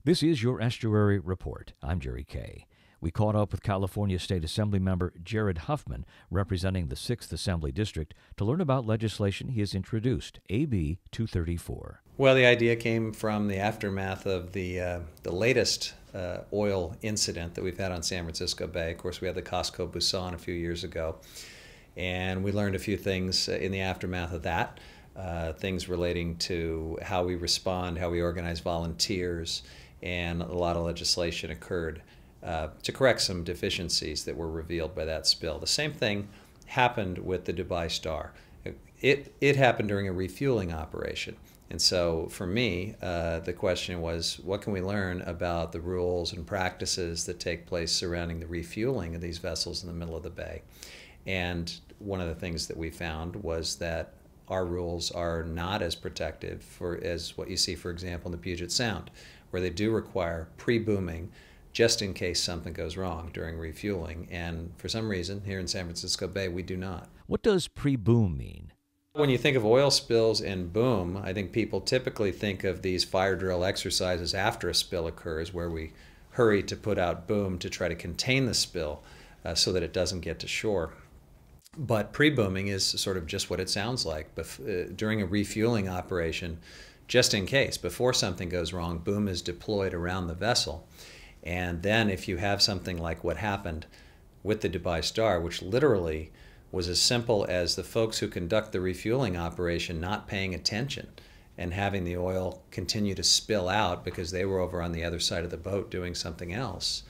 This is your Estuary Report. I'm Jerry Kay. We caught up with California State Assemblymember Jared Huffman, representing the 6th Assembly District, to learn about legislation he has introduced, AB 234. Well, the idea came from the aftermath of the latest oil incident that we've had on San Francisco Bay. Of course, we had the Costco Busan a few years ago, and we learned a few things in the aftermath of that, things relating to how we respond, how we organize volunteers, and a lot of legislation occurred to correct some deficiencies that were revealed by that spill. The same thing happened with the Dubai Star. It happened during a refueling operation. And so for me, the question was, what can we learn about the rules and practices that take place surrounding the refueling of these vessels in the middle of the bay? And one of the things that we found was that our rules are not as protective as what you see, for example, in the Puget Sound, where they do require pre-booming just in case something goes wrong during refueling. And for some reason, here in San Francisco Bay, we do not. What does pre-boom mean? When you think of oil spills and boom, I think people typically think of these fire drill exercises after a spill occurs, where we hurry to put out boom to try to contain the spill so that it doesn't get to shore. But pre-booming is sort of just what it sounds like. During a refueling operation, just in case, before something goes wrong, boom is deployed around the vessel. And then if you have something like what happened with the Dubai Star, which literally was as simple as the folks who conduct the refueling operation not paying attention and having the oil continue to spill out because they were over on the other side of the boat doing something else,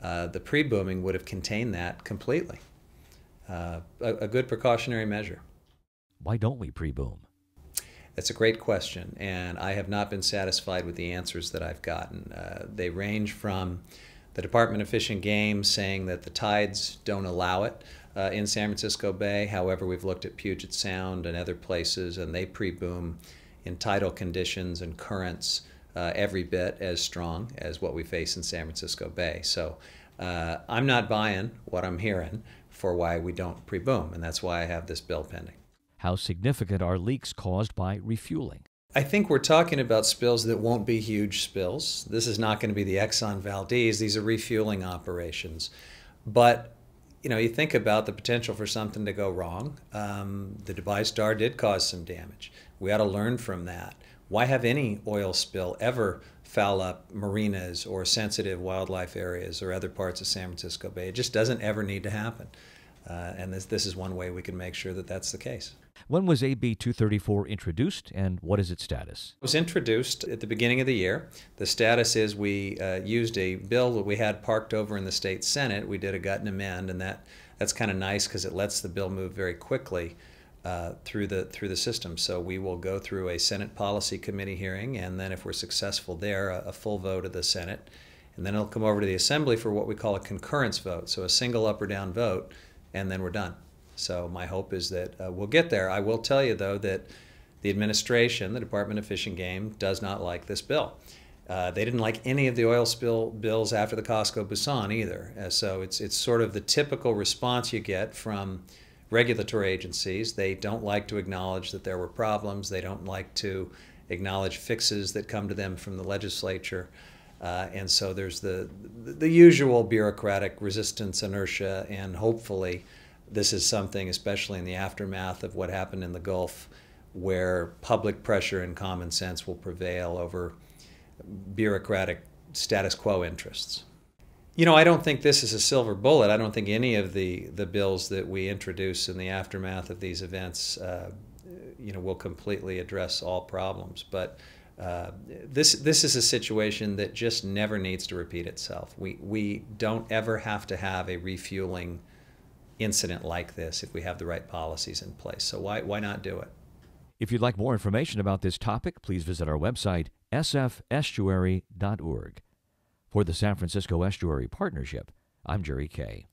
the pre-booming would have contained that completely. A good precautionary measure. Why don't we pre-boom? That's a great question, and I have not been satisfied with the answers that I've gotten. They range from the Department of Fish and Game saying that the tides don't allow it in San Francisco Bay. However, we've looked at Puget Sound and other places, and they pre-boom in tidal conditions and currents every bit as strong as what we face in San Francisco Bay. So I'm not buying what I'm hearing for why we don't pre-boom, and that's why I have this bill pending. How significant are leaks caused by refueling? I think we're talking about spills that won't be huge spills. This is not going to be the Exxon Valdez. These are refueling operations. But you think about the potential for something to go wrong. The Dubai Star did cause some damage. We ought to learn from that. Why have any oil spill ever foul up marinas or sensitive wildlife areas or other parts of San Francisco Bay? It just doesn't ever need to happen. And this is one way we can make sure that that's the case. When was AB 234 introduced, and what is its status? It was introduced at the beginning of the year. The status is we used a bill that we had parked over in the state Senate. We did a gut and amend, and that's kind of nice because it lets the bill move very quickly through the system. So we will go through a Senate Policy Committee hearing, and then if we're successful there, a full vote of the Senate. And then it'll come over to the Assembly for what we call a concurrence vote, so a single up or down vote, and then we're done. So my hope is that we'll get there. I will tell you, though, that the administration, the Department of Fish and Game, does not like this bill. They didn't like any of the oil spill bills after the Costco Busan either. So it's sort of the typical response you get from regulatory agencies. They don't like to acknowledge that there were problems. They don't like to acknowledge fixes that come to them from the legislature. And so there's the usual bureaucratic resistance, inertia, and hopefully this is something, especially in the aftermath of what happened in the Gulf, where public pressure and common sense will prevail over bureaucratic status quo interests. I don't think this is a silver bullet. I don't think any of the bills that we introduce in the aftermath of these events will completely address all problems. But this is a situation that just never needs to repeat itself. We don't ever have to have a refueling incident like this if we have the right policies in place. So why not do it? If you'd like more information about this topic, please visit our website, sfestuary.org. For the San Francisco Estuary Partnership, I'm Jerry Kay.